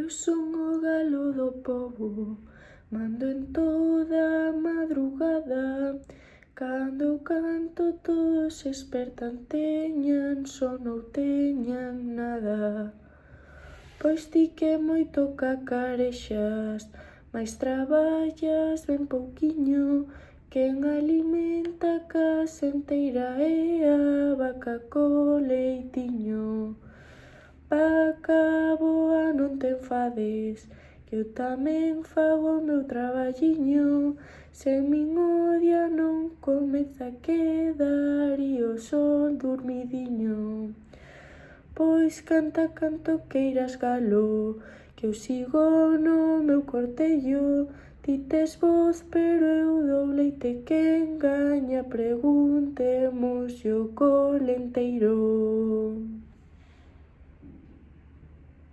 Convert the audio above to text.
Eu son o galo do pobo, mando en toda a madrugada. Cando eu canto todos se espertan, teñan sono ou teñan nada. Pois ti que moito cacarexas, mais traballas ben pouquiño. Quen alimenta a casa enteira é a vaca co leitiño. Vaca boa, non te enfades, que eu tamén fago o meu traballiño. Se min o día non comeza a quedar e o sol durmidiño. Pois canta canto queiras, galo, que eu sigo no meu cortello. Ti tes voz pero eu dou leite, quen gaña preguntémoslle ao colenteiro.